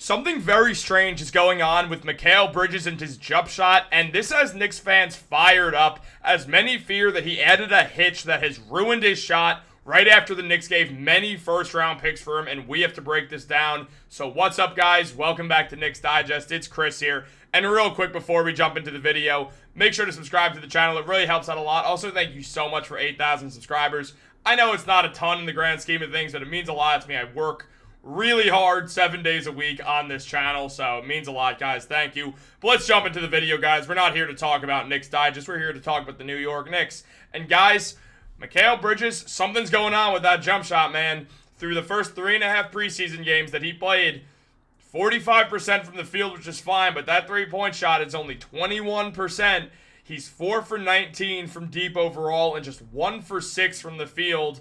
Something very strange is going on with Mikal Bridges and his jump shot, and this has Knicks fans fired up, as many fear that he added a hitch that has ruined his shot right after the Knicks gave many first-round picks for him, and we have to break this down. So what's up, guys? Welcome back to Knicks Digest. It's Chris here, and real quick before we jump into the video, make sure to subscribe to the channel. It really helps out a lot. Also, thank you so much for 8,000 subscribers. I know it's not a ton in the grand scheme of things, but it means a lot to me. I work really hard 7 days a week on this channel, so it means a lot, guys. Thank you. But let's jump into the video, guys. We're not here to talk about Knicks Digest. We're here to talk about the New York Knicks. And guys, Mikal Bridges, something's going on with that jump shot, man. Through the first 3.5 preseason games that he played, 45% from the field, which is fine, but that three-point shot is only 21%. He's 4 for 19 from deep overall and just 1 for 6 from the field,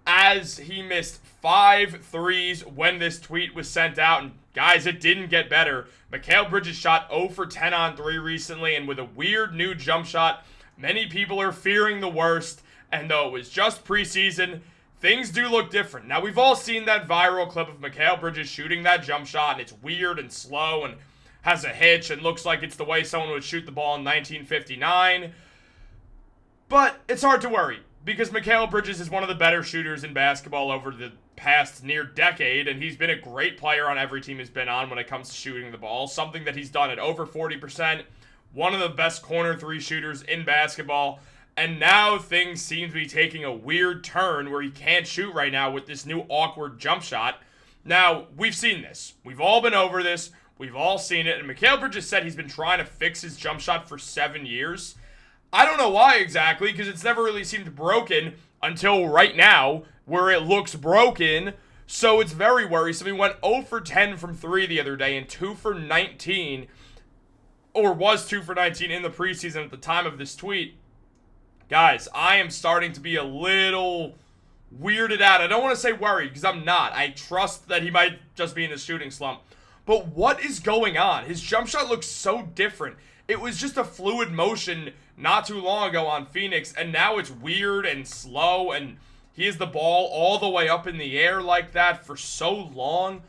as he missed 5 threes when this tweet was sent out. And guys, it didn't get better. Mikal Bridges shot 0 for 10 on 3 recently, and with a weird new jump shot, many people are fearing the worst. And though it was just preseason, things do look different. Now, we've all seen that viral clip of Mikal Bridges shooting that jump shot, and it's weird and slow and has a hitch and looks like it's the way someone would shoot the ball in 1959. But it's hard to worry, because Mikal Bridges is one of the better shooters in basketball over the past near decade, and he's been a great player on every team he's been on when it comes to shooting the ball, something that he's done at over 40%, one of the best corner three shooters in basketball, and now things seem to be taking a weird turn where he can't shoot right now with this new awkward jump shot. Now, we've seen this. We've all been over this. We've all seen it, and Mikal Bridges said he's been trying to fix his jump shot for 7 years. I don't know why exactly, because it's never really seemed broken until right now, where it looks broken. So it's very worrisome. He went 0 for 10 from 3 the other day and 2 for 19, or was 2 for 19 in the preseason at the time of this tweet. Guys, I am starting to be a little weirded out. I don't want to say worried, because I'm not. I trust that he might just be in a shooting slump. But what is going on? His jump shot looks so different. It was just a fluid motion not too long ago on Phoenix, and now it's weird and slow, and he has the ball all the way up in the air like that for so long.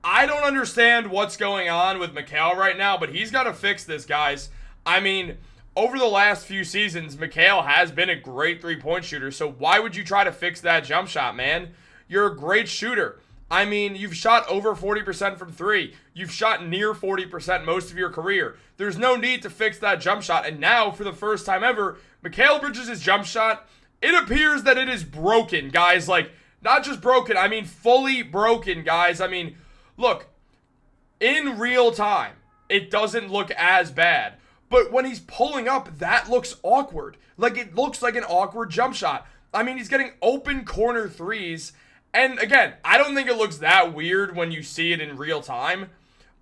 I don't understand what's going on with Mikal right now, but he's got to fix this, guys. I mean, over the last few seasons, Mikal has been a great three-point shooter, so why would you try to fix that jump shot, man? You're a great shooter. I mean, you've shot over 40% from 3. You've shot near 40% most of your career. There's no need to fix that jump shot. And now, for the first time ever, Mikal Bridges' jump shot, it appears that it is broken, guys. Like, not just broken, I mean fully broken, guys. I mean, look, in real time, it doesn't look as bad. But when he's pulling up, that looks awkward. Like, it looks like an awkward jump shot. I mean, he's getting open corner threes. And again, I don't think it looks that weird when you see it in real time,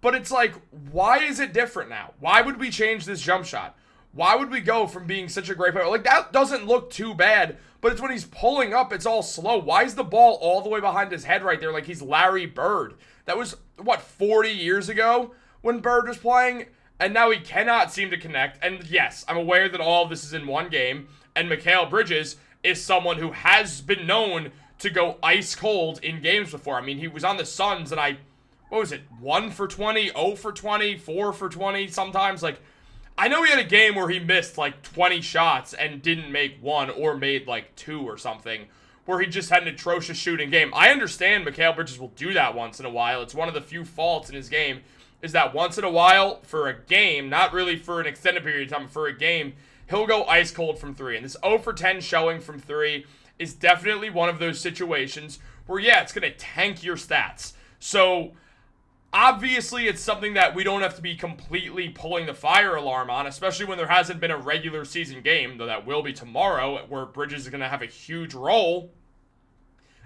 but it's like, why is it different now? Why would we change this jump shot? Why would we go from being such a great player? Like, that doesn't look too bad, but it's when he's pulling up, it's all slow. Why is the ball all the way behind his head right there like he's Larry Bird? That was, what, 40 years ago when Bird was playing? And now he cannot seem to connect. And yes, I'm aware that all of this is in one game, and Mikal Bridges is someone who has been known to go ice cold in games before. I mean, he was on the Suns, and what was it, 1 for 20, 0 for 20, 4 for 20 sometimes? Like, I know he had a game where he missed like 20 shots and didn't make 1 or made like 2 or something, where he just had an atrocious shooting game. I understand Mikal Bridges will do that once in a while. It's one of the few faults in his game, is that once in a while, for a game, not really for an extended period of time, for a game, he'll go ice cold from 3. And this 0 for 10 showing from 3 is definitely one of those situations where, yeah, it's going to tank your stats. So, obviously, it's something that we don't have to be completely pulling the fire alarm on, especially when there hasn't been a regular season game, though that will be tomorrow, where Bridges is going to have a huge role.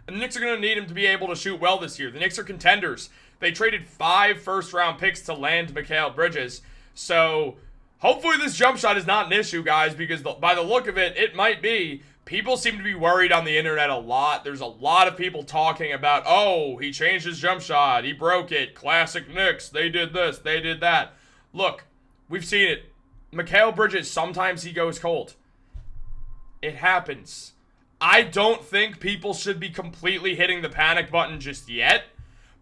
And the Knicks are going to need him to be able to shoot well this year. The Knicks are contenders. They traded 5 first-round picks to land Mikal Bridges. So, hopefully this jump shot is not an issue, guys, because by the look of it, it might be. People seem to be worried on the internet a lot. There's a lot of people talking about, oh, he changed his jump shot. He broke it. Classic Knicks. They did this. They did that. Look, we've seen it. Mikal Bridges, sometimes he goes cold. It happens. I don't think people should be completely hitting the panic button just yet.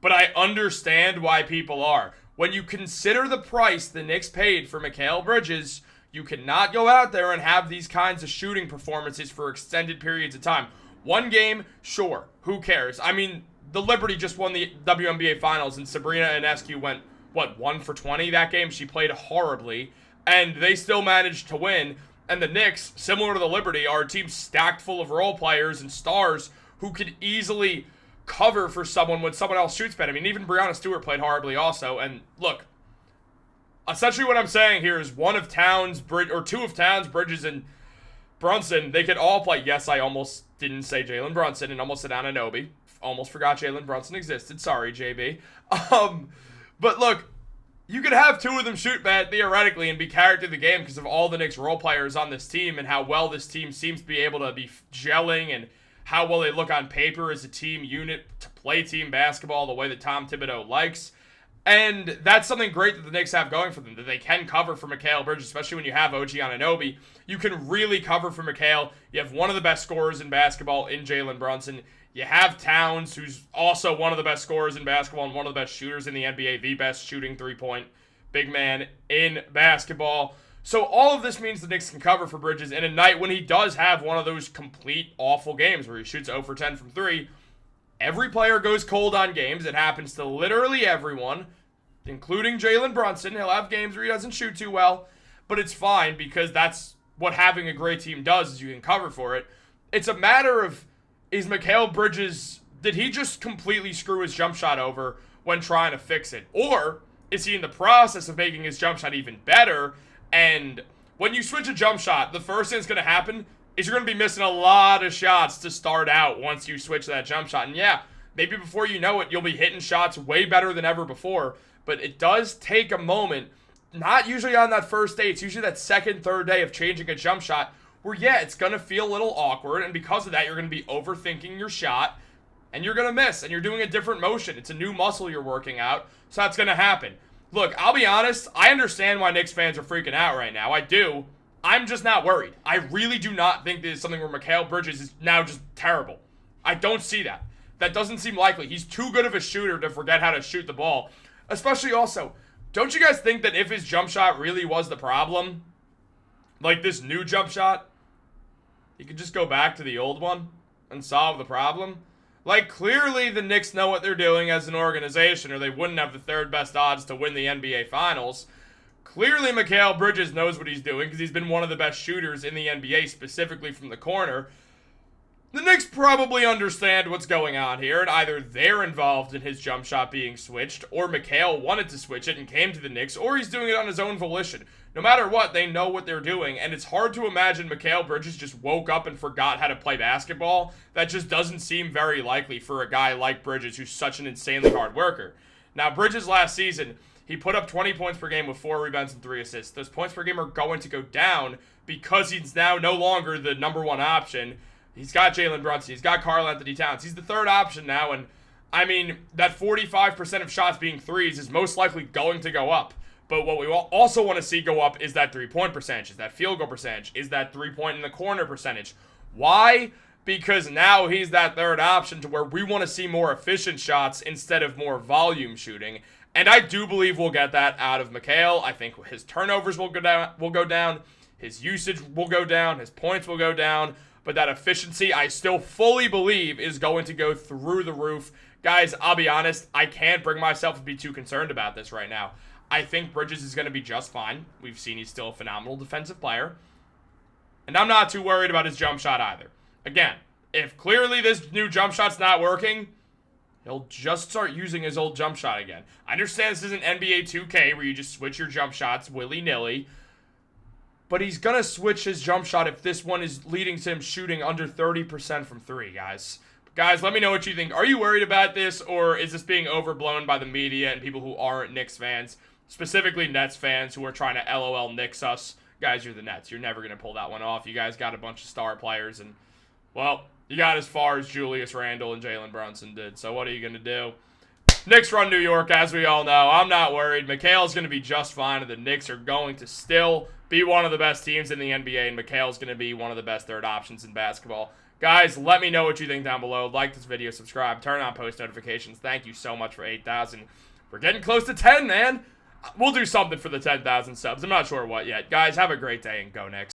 but I understand why people are. When you consider the price the Knicks paid for Mikal Bridges, you cannot go out there and have these kinds of shooting performances for extended periods of time. One game, sure, who cares? I mean, the Liberty just won the WNBA Finals, and Sabrina Ionescu went, 1 for 20 that game? She played horribly, and they still managed to win. And the Knicks, similar to the Liberty, are a team stacked full of role players and stars who could easily cover for someone when someone else shoots better. I mean, even Breanna Stewart played horribly also. And look, essentially what I'm saying here is two of Towns, Bridges, and Brunson, they could all play. Yes, I almost didn't say Jalen Brunson and almost said Anunoby. Almost forgot Jalen Brunson existed. Sorry, JB. But look, you could have two of them shoot bad theoretically and be carried through the game because of all the Knicks role players on this team and how well this team seems to be able to be gelling and how well they look on paper as a team unit to play team basketball the way that Tom Thibodeau likes. And that's something great that the Knicks have going for them, that they can cover for Mikal Bridges, especially when you have OG Anunoby. You can really cover for Mikal. You have one of the best scorers in basketball in Jalen Brunson. You have Towns, who's also one of the best scorers in basketball and one of the best shooters in the NBA, the best shooting three-point big man in basketball. So all of this means the Knicks can cover for Bridges in a night when he does have one of those complete awful games where he shoots 0 for 10 from 3. Every player goes cold on games. It happens to literally everyone, including Jalen Brunson. He'll have games where he doesn't shoot too well, but it's fine because that's what having a great team does, is you can cover for it. It's a matter of, is Mikal Bridges, did he just completely screw his jump shot over when trying to fix it? Or is he in the process of making his jump shot even better? And when you switch a jump shot, the first thing that's going to happen is you're going to be missing a lot of shots to start out once you switch that jump shot. And yeah, maybe before you know it, you'll be hitting shots way better than ever before. But it does take a moment, not usually on that first day. It's usually that second, third day of changing a jump shot where, yeah, it's going to feel a little awkward. And because of that, you're going to be overthinking your shot. And you're going to miss. And you're doing a different motion. It's a new muscle you're working out. So that's going to happen. Look, I'll be honest. I understand why Knicks fans are freaking out right now. I do. I'm just not worried. I really do not think this is something where Mikal Bridges is now just terrible. I don't see that. That doesn't seem likely. He's too good of a shooter to forget how to shoot the ball. Especially also, don't you guys think that if his jump shot really was the problem, like this new jump shot, he could just go back to the old one and solve the problem? Like, clearly the Knicks know what they're doing as an organization, or they wouldn't have the third best odds to win the NBA Finals. Clearly Mikal Bridges knows what he's doing because he's been one of the best shooters in the NBA, specifically from the corner. The Knicks probably understand what's going on here, and either they're involved in his jump shot being switched, or Mikal wanted to switch it and came to the Knicks, or he's doing it on his own volition. No matter what, they know what they're doing, and it's hard to imagine Mikal Bridges just woke up and forgot how to play basketball. That just doesn't seem very likely for a guy like Bridges, who's such an insanely hard worker. Now, Bridges last season, he put up 20 points per game with 4 rebounds and 3 assists. Those points per game are going to go down because he's now no longer the number one option. He's got Jalen Brunson. He's got Karl-Anthony Towns. He's the third option now, and I mean, that 45% of shots being threes is most likely going to go up. But what we also want to see go up is that three-point percentage, is that field goal percentage, is that three-point in the corner percentage. Why? Because now he's that third option to where we want to see more efficient shots instead of more volume shooting. And I do believe we'll get that out of Mikal. I think his turnovers will go down, his usage will go down, his points will go down. But that efficiency, I still fully believe, is going to go through the roof. Guys, I'll be honest, I can't bring myself to be too concerned about this right now. I think Bridges is going to be just fine. We've seen he's still a phenomenal defensive player. And I'm not too worried about his jump shot either. Again, if clearly this new jump shot's not working, he'll just start using his old jump shot again. I understand this isn't NBA 2K where you just switch your jump shots willy-nilly. But he's going to switch his jump shot if this one is leading to him shooting under 30% from 3, guys. Guys, let me know what you think. Are you worried about this, or is this being overblown by the media and people who aren't Knicks fans? Specifically Nets fans who are trying to LOL Knicks us. Guys, you're the Nets. You're never going to pull that one off. You guys got a bunch of star players, and, well, you got as far as Julius Randle and Jalen Brunson did. So what are you going to do? Knicks run New York, as we all know. I'm not worried. Mikal's going to be just fine, and the Knicks are going to still be one of the best teams in the NBA, and Mikal's going to be one of the best third options in basketball. Guys, let me know what you think down below. Like this video, subscribe, turn on post notifications. Thank you so much for 8,000. We're getting close to 10, man. We'll do something for the 10,000 subs. I'm not sure what yet. Guys, have a great day and go Knicks.